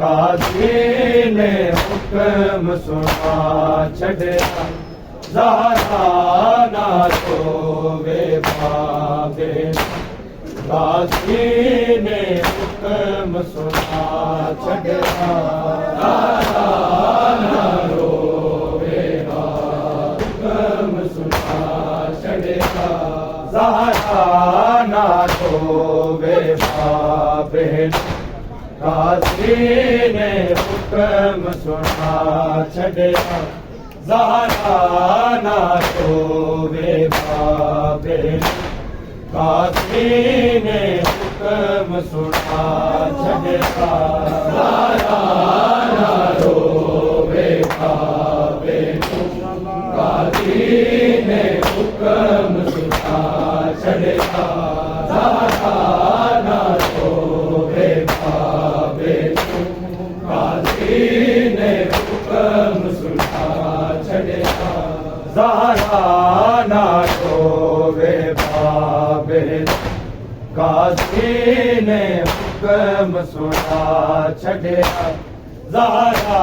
काजी ने हुक्म सुना छड़िया ज़हरा ना रोवे बाबे काजी ने हुक्म सुना छड़िया ज़हरा ना रोवे हुक्म सुना छड़िया ज़हरा ना रोवे बाबे काजी ने हुक्म सुना छड़िया ज़हरा ना रोवे बाबे काजी ने हुक्म सुना छड़िया ज़हरा ना रोवे बाबे काजी ने हुक्म सुना छड़िया ज़हरा ना रोवे बाबे काजी ने हुक्म सुना छड़िया ज़हरा ना रोवे बाबे काजी ने हुक्म सुना छड़िया ज़हरा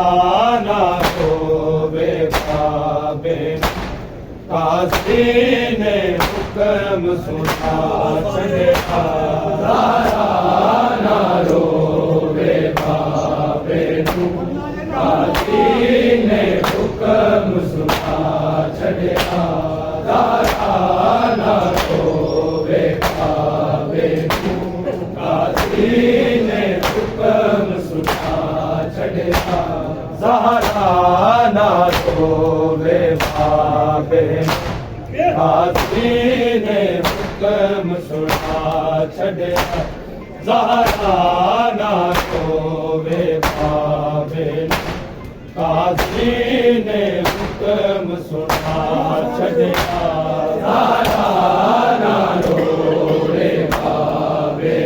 ना रोवे बाबे काजी ने हुक्म सुना छड़िया ज़हरा ना रोवे बाबे काजी ने हुक्म सुना छड़िया ज़हरा ना रोवे बाबे काजी ने हुक्म सुना छड़िया ज़हरा ना रोवे बाबे काजी ने हुक्म सुना छड़िया ज़हरा ना रोवे बाबे काजी ने हुक्म सुना छड़िया ज़हरा ना रोवे बाबे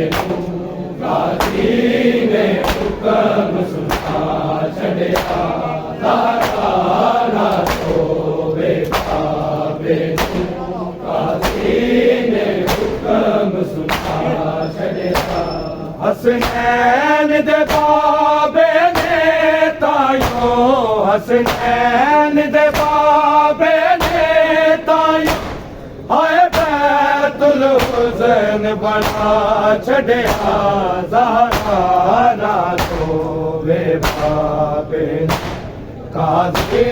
काजी ने हुक्म सुना छड़िया ज़हरा ना रोवे बाबे काजी ने हुक्म सुना छड़िया हसनैन दे बाबे ने तायो हसनैन दे बाबे ने तायो हाय बैतुल हुसैन बना छड़िया ज़हरा ना रोवे बाबे काजी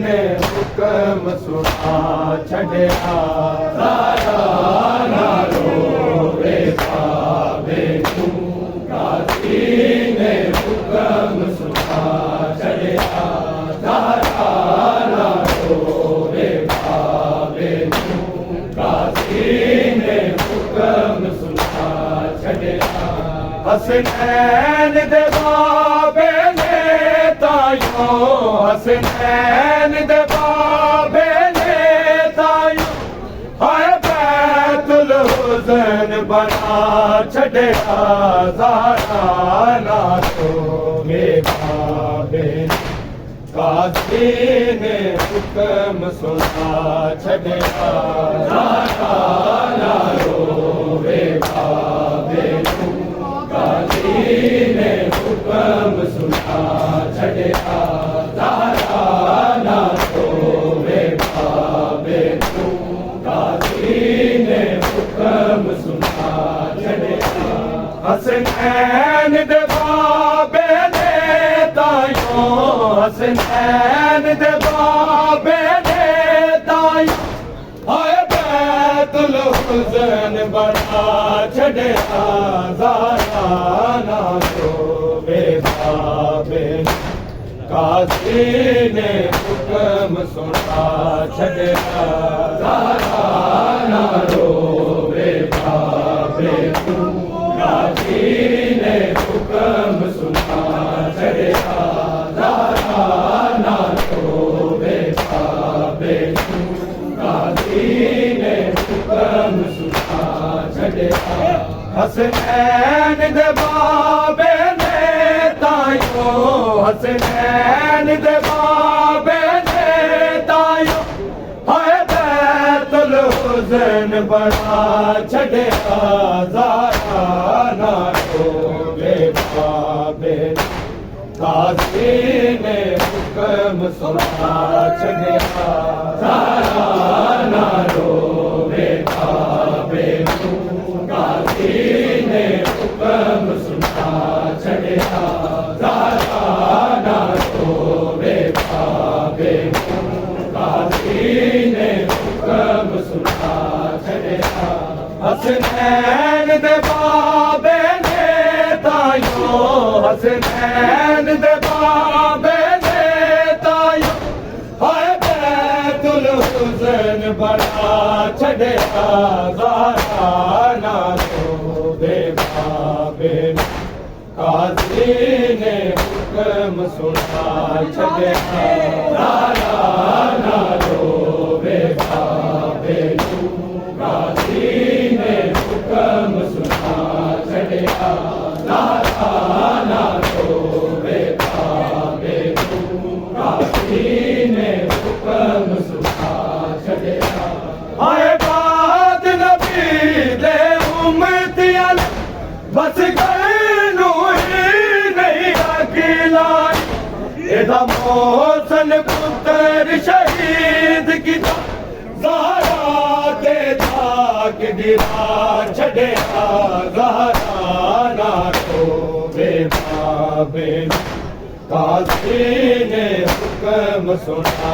ने हुक्म सुना छड़िया ज़हरा ना रोवे बाबे काजी ने हुक्म सुना छड़िया ज़हरा ना रोवे बाबे काजी ने हुक्म सुना छड़िया हसनैन दे बाबे ने तायो हसनैन दे बाबे ने तायो हाय बैतुल हुसैन बना छड़िया ज़हरा ना रोवे बाबे काजी ने हुक्म सुना छड़िया ज़हरा ना रोवे बाबे काजी ने हुक्म सुना छड़िया ज़हरा ना रोवे बाबे काजी ने हुक्म सुना छड़िया हसनैन दे बाबे ने तायो हसनैन दे बाबे ने तायो हाय बैतुल हुसैन बना छड़िया ज़हरा ना रोवे बाबे काजी ने हुक्म सुना छड़िया ज़हरा ना रोवे बाबे काजी ने हुक्म सुना छड़िया ज़हरा ना रोवे बाबे काजी ने हुक्म सुना छड़िया हसनैन दे बाबे ने तायो हसनैन दे बाबे ने तायो हाय बैतुल हुसैन बना छड़िया ज़हरा ना रोवे बाबे सुना छड़िया ज़हरा ना रोवे बाबे नूं काज़ी ने हुक्म सुना छड़िया ज़हरा ना रोवे बाबे नूं काज़ी ने हुक्म सुना छड़िया हसनैन दे बाबे ने तायो हसनैन दे बाबे ने तायो हाय बैतुल हुज़ैन बना छड़िया ज़हरा ना रोवे बाबे नूं काज़ी ने हुक्म सुना छड़िया ज़हरा ना रोवे बाबे नूं काज़ी ने हुक्म सुना छड़िया ज़हरा ना रोवे बाबे नूं काज़ी ने हुक्म सुना छड़िया हाय बाद नबी दे उम्मतियां बस गए ही नहीं अकेला एदा मोहसन पुत्र शहीद किता ज़हरा ते जाग गिरा छड़िया ज़हरा ना रोवे बाबे नूं काज़ी ने हुक्म सुना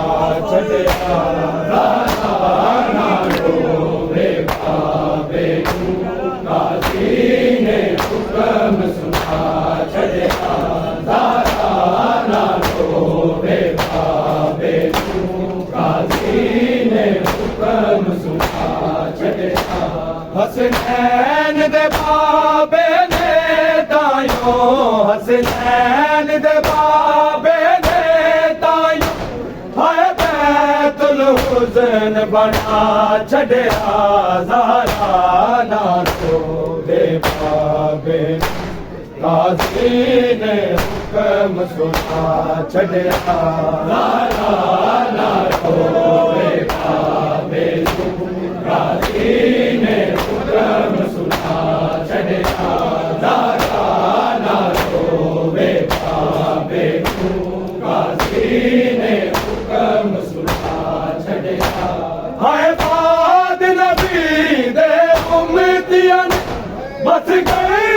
छड़िया ज़हरा ना रोवे बाबे नूं काज़ी ने हुक्म सुना छड़िया ज़हरा ना रोवे बाबे नूं काज़ी ने हुक्म सुना छड़िया हसनैन दे बाबे ने तायो हसनैन दे बाबे ने तायो हाय बैतुल हुज़ैन बना छड़िया ज़हरा ना रोवे बाबे नूं काज़ी ने हुक्म सुना छड़िया ज़हरा ना रोवे बाबे नूं काज़ी ने हुक्म सुना छड़िया ज़हरा ना रोवे बाबे नूं काज़ी ने हुक्म सुना छड़िया हाय बाद नबी दे उम्मतियां बस गए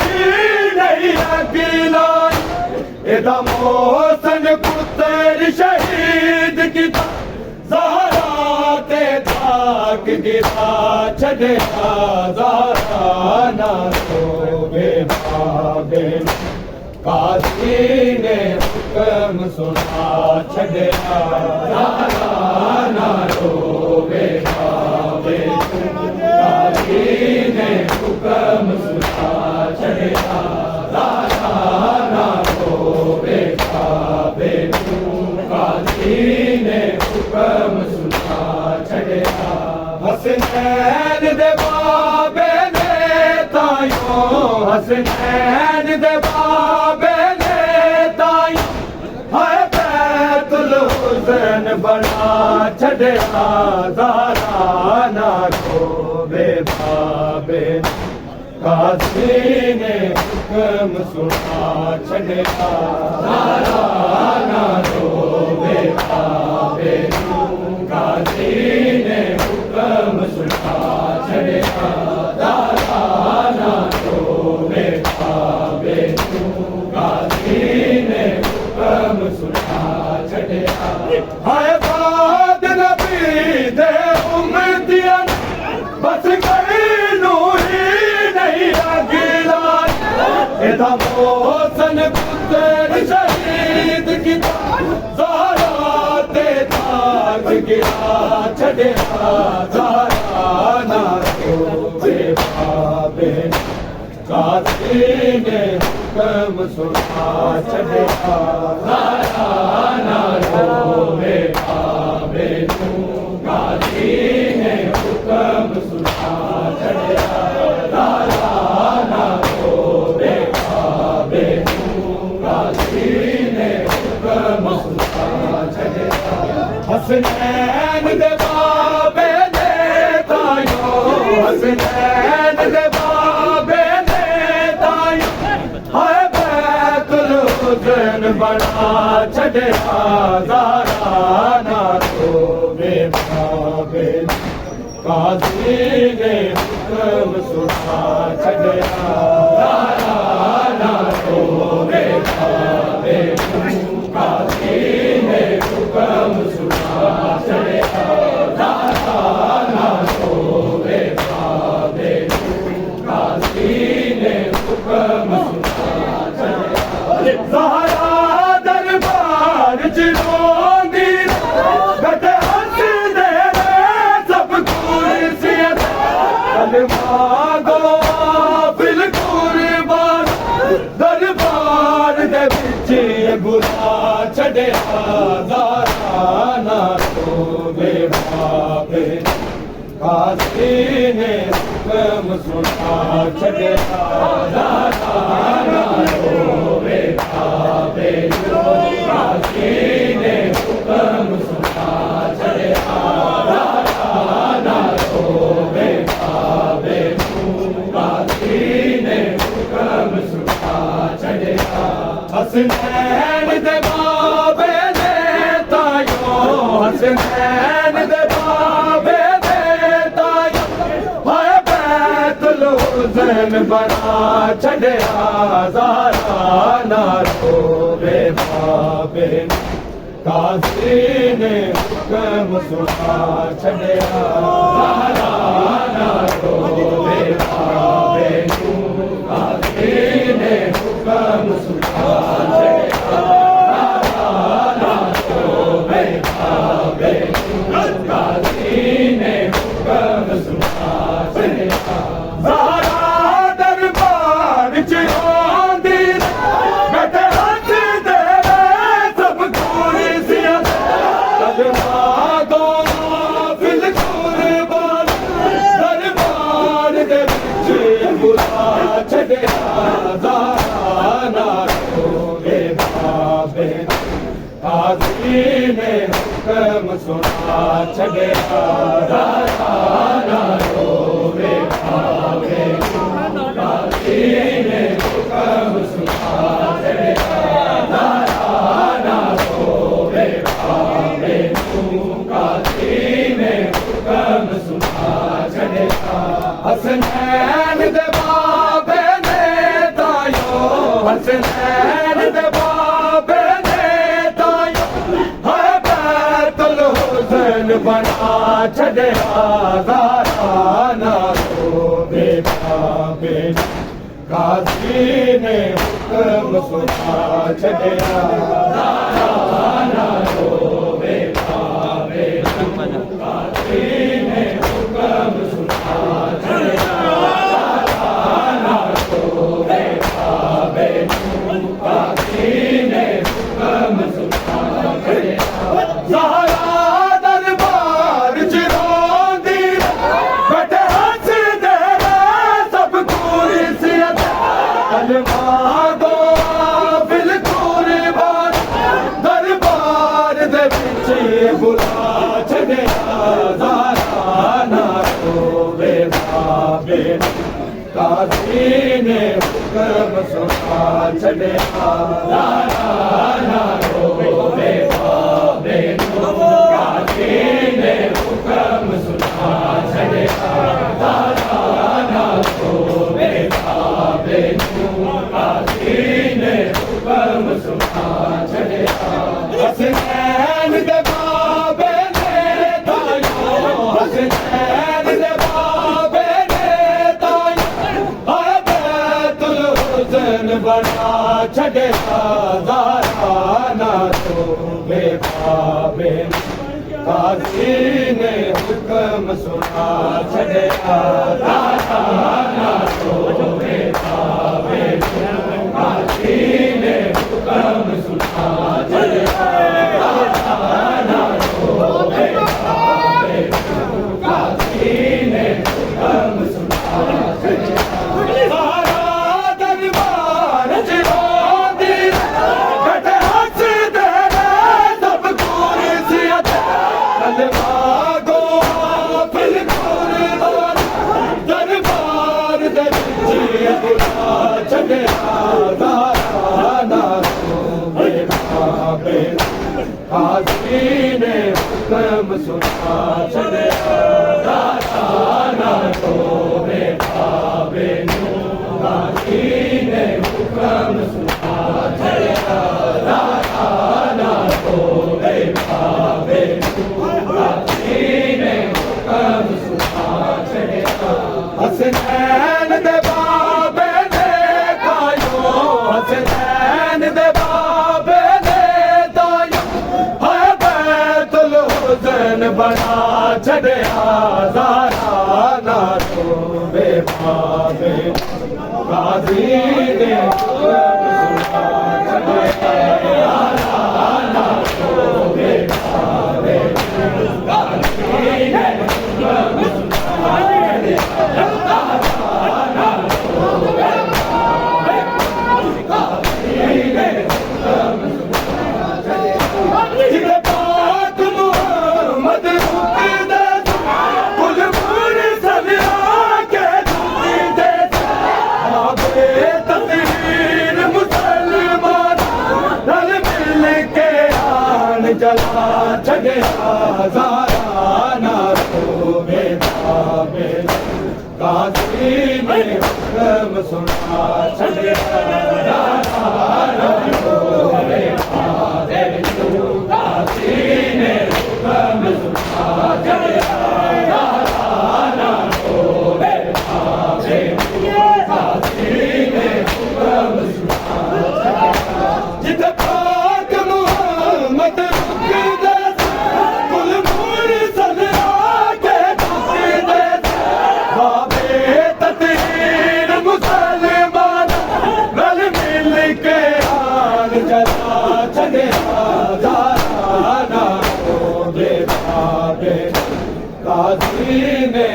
ही नहीं अकेला एदा मोहसन पुत्र शहीद किता ज़हरा ते जाग गिरा छड़िया ज़हरा ना रोवे बाबे नूं काज़ी ने हुक्म सुना छड़िया ज़हरा ना रोवे बाबे नूं काज़ी ने हुक्म सुना छड़िया ज़हरा ना रोवे बाबे नूं काज़ी ने हुक्म सुना छड़िया हसनैन दे बाबे ने तायो हसनैन दे बाबे ने तायो हाय बैतुल हुज़ैन बना छड़िया ज़हरा ना रोवे बाबे नूं काज़ी ने हुक्म सुना छड़िया ज़हरा ना रोवे बाबे नूं काज़ी ने हुक्म सुना छड़िया ज़हरा ना रोवे बाबे नूं काज़ी ने हुक्म सुना छड़िया हाय बाद नबी दे उम्मतियां बस गए ही नहीं अकेला एदा मोहसन पुत्र शहीद किता ज़हरा ते जाग गिरा छड़िया ज़हरा ना रोवे बाबे नूं काज़ी ने हुक्म सुना छड़िया ज़हरा ना रोवे बाबे नूं काज़ी ने हुक्म सुना छड़िया ज़हरा ना रोवे बाबे नूं काज़ी ने हुक्म सुना छड़िया हसनैन दे बाबे ने तायो हसनैन दे बाबे ने तायो हाय बैतुल हुज़ैन बना छड़िया ज़ारा ना रोवे भावे काज़ी ने हुक्म सुना छड़िया ज़ारा ना रोवे भावे काज़ी ने हुक्म सुना छड़िया ज़ारा ना रोवे भावे काज़ी ने हुक्म सुना छड़िया दरबार च रोंदी घट हसदे सब कुर्सियां कलमा गो फिल कुर्बान दरबार दे विच बुला छड़िया ज़ारा ना रोवे भावे काज़ी ने हुक्म सुना छड़िया ज़ारा ना रोवे भावे काज़ी ने हुक्म सुना छड़िया ज़ारा ना रोवे भावे काज़ी ने हुक्म सुना छड़िया हसनैन दे बाबे दे तायो हसनैन दे बाबे दे तायो हाय बैतुल हुसैन बना छड़िया ज़ारा ना रोवे भावे काज़ी ने हुक्म सुना छड़िया ज़ारा ना रोवे भावे काज़ी ने हुक्म सुना छड़िया ज़ारा ना रोवे भावे काज़ी ने हुक्म सुना छड़िया ज़ारा दरबार च रोंदी घट हसदे सब कुर्सियां कलमा गो फिल कुर्बान दरबार दे विच बुला छड़िया ज़ारा ना रोवे भावे काज़ी ने हुक्म सुना छड़िया ज़ारा ना रोवे भावे काज़ी ने हुक्म सुना छड़िया ज़ारा ना रोवे भावे काज़ी ने हुक्म सुना छड़िया हसनैन दे बाबे ने तायो हसनैन दे बाबे ने तायो हाय बैतुल हुसैन बना छड़िया ज़ारा ना रोवे भावे काज़ी ने हुक्म सुना छड़िया ज़ारा ना रोवे भावे काज़ी ने हुक्म सुना छड़िया ज़ारा ना रोवे भावे काज़ी ने हुक्म सुना छड़िया ज़ारा दरबार च रोंदी घट हसदे सब कुर्सियां कलमा गो फिल कुर्बान दरबार दे विच बुला छड़िया ज़ारा ना रोवे भावे काज़ी ने हुक्म सुना छड़िया ज़ारा ना रोवे भावे काज़ी ने हुक्म सुना छड़िया ज़ारा ना रोवे भावे काज़ी ने हुक्म सुना छड़िया हसनैन दे बाबे ने तायो हसनैन दे बाबे ने तायो हाय बैतुल हुसैन बना छड़िया ज़ारा ना रोवे भावे काज़ी ने हुक्म सुना छड़िया ज़ारा ना रोवे भावे काज़ी ने हुक्म सुना छड़िया ज़ारा ना रोवे भावे काज़ी ने हुक्म सुना छड़िया ज़ारा दरबार च रोंदी घट हसदे सब कुर्सियां कलमा गो फिल कुर्बान दरबार दे विच बुला छड़िया ज़ारा ना रोवे भावे ने हुक्म सुना छड़िया दाता ना तोवे पावे नू गाजी ने हुक्म सुना छड़िया दाता ना तोवे पावे नू गाजी ने हुक्म सुना छड़िया हसनैन दे बाबे ने कायो हसनैन दे बाबे ने दायो है बैतुल हुसैन बना छड़िया ज़ारा ना तोवे पावे गाजी ने हुक्म सुना छड़िया ज़ारा ना तोवे पावे गाजी ने हुक्म सुना जला छड़िया ज़ारा ना तोवे पावे गाजी ने हुक्म सुना छड़िया ज़ारा ना तोवे पावे गाजी ने हुक्म सुना छड़िया ज़ारा ना तोवे पावे गाजी ने हुक्म सुना छड़िया जिथे पाक मुहम्मद गाजी ने हुक्म सुना छड़िया ज़ारा ना तोवे पावे गाजी ने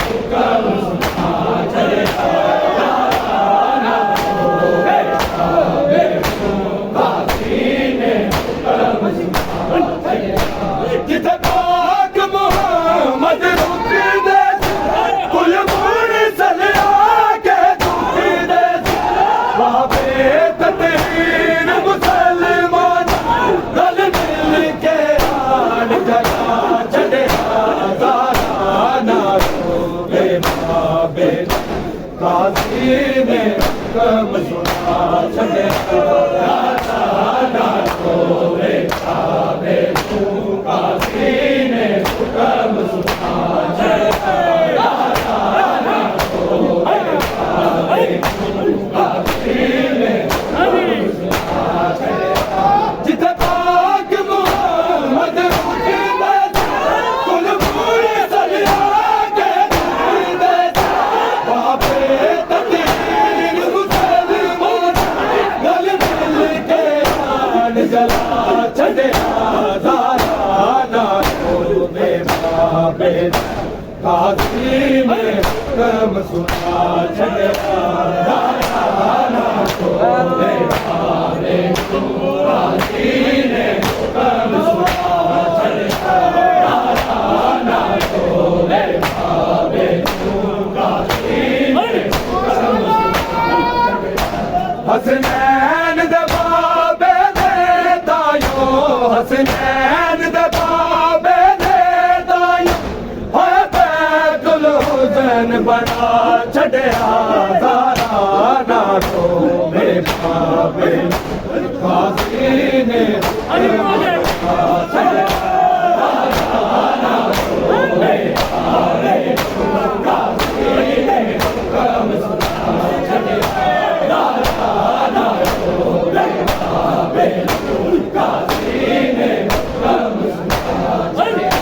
हुक्म सुना छड़िया ज़ारा ना तोवे पावे गाजी ने हुक्म सुना छड़िया जिथे पाक मुहम्मद रुक दे कुल मुरसल आके झुक दे बाबे तकदीर मुसलमान गल मिल के आन जला छड़िया ज़ारा ना तोवे पावे गाजी ने हुक्म सुना छड़िया ज़ारा ना तोवे पावे गाजी ने हुक्म सुना छड़िया ज़ारा ना तोवे पावे गाजी ने हुक्म सुना छड़िया जिथे पाक मुहम्मद रुक दे कुल मुरसल आके झुक दे बाबे तकदीर मुसलमान गल मिल के आन जला छड़िया ज़ारा ना तोवे पावे गाजी ने हुक्म सुना छड़िया ज़ारा ना तोवे पावे गाजी ने हुक्म सुना छड़िया ज़ारा ना तोवे पावे गाजी ने हुक्म हसनैन दे बाबे ने दायो हसनैन दे बाबे ने दायो है बैतुल हुसैन बना छड़िया ज़ारा ना तोवे पावे गाजी ने हुक्म सुना छड़िया ज़ारा ना तोवे पावे गाजी ने हुक्म सुना छड़िया ज़ारा ना तोवे पावे गाजी ने हुक्म सुना छड़िया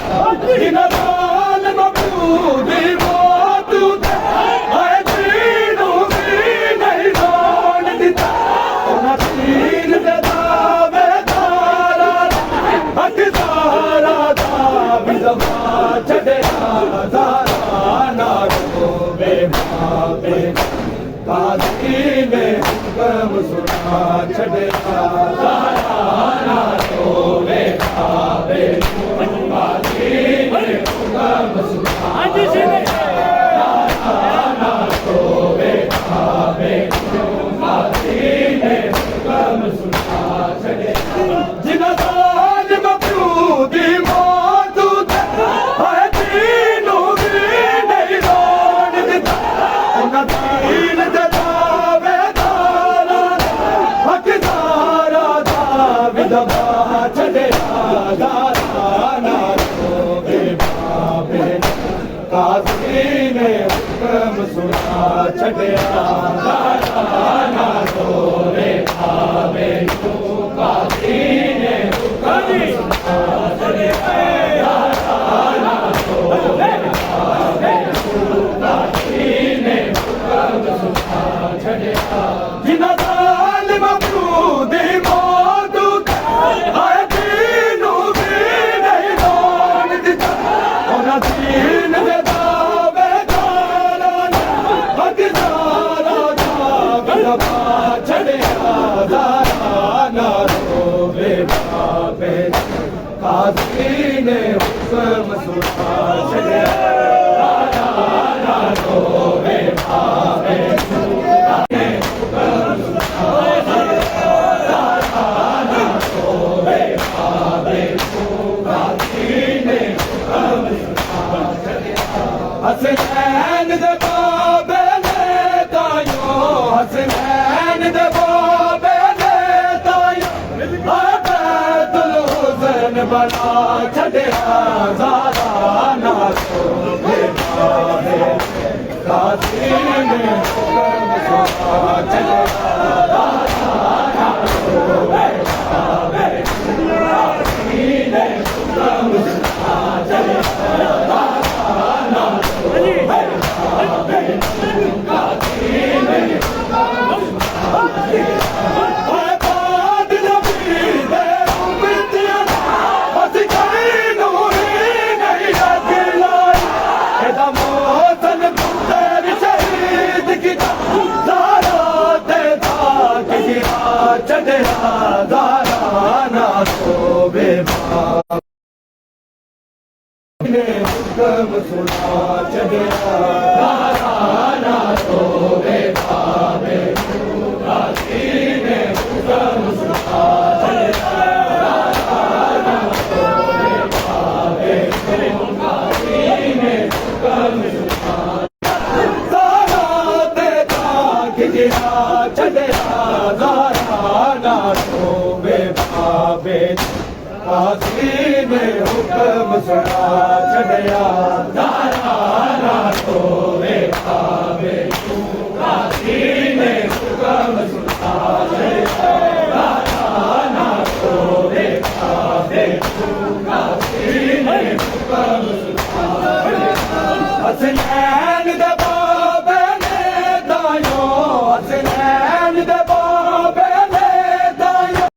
जिन लाल मखलूक दी मौत उते है दीनू दी नहीं रोन दिता उन्हां दीन दे दावेदारा हक ज़ारा दा भी ज़मा छड़िया ज़ारा ना तोवे पावे गाजी ने हुक्म सुना छड़िया ज़ारा ना तोवे पावे गाजी ने हुक्म सुना छड़िया ज़ारा ना तोवे जिन्ना जालिम प्यू दी मौत ते हाय दीनू भी नहीं रोन दिता उन्हां दीन दे दावेदारां हकदारा दा विधवा छड़िया दारा ना रोवे बाबे काज़ी ने हुक्म सुना छड़िया दारा ना रोवे बाबे काज़ी ने हुक्म सुना छड़िया दारा ना रोवे बाबे काज़ी ने हुक्म सुना छड़िया जिन्ना जालिम प्यू दी मौत ते हाय दीनू भी नहीं रोन दिता उन्हां दीन दे दावेदारां हकदारा दा विधवा छड़िया दारा ना रोवे बाबे काज़ी ने हुक्म सुना छड़िया दारा ना रोवे बाबे हसनैन दे बाबे ने तायो हसनैन दे बाबे ने तायो बैतुल हुसैन बना छड़िया ज़ारा ना रोवे बाबे काज़ी ने हुक्म सुना छड़िया ज़ारा ना रोवे बाबे काज़ी ने हुक्म सुना छड़िया हुक्म सुना छड़िया दारा ना रोवे बाबे काज़ी ने हुक्म सुना छड़िया दारा ना रोवे बाबे काज़ी ने हुक्म सुना दारा ते ताक गिरा छड़िया दारा ना रोवे बाबे काज़ी ने हुक्म सुना छड़िया दारा ना रोवे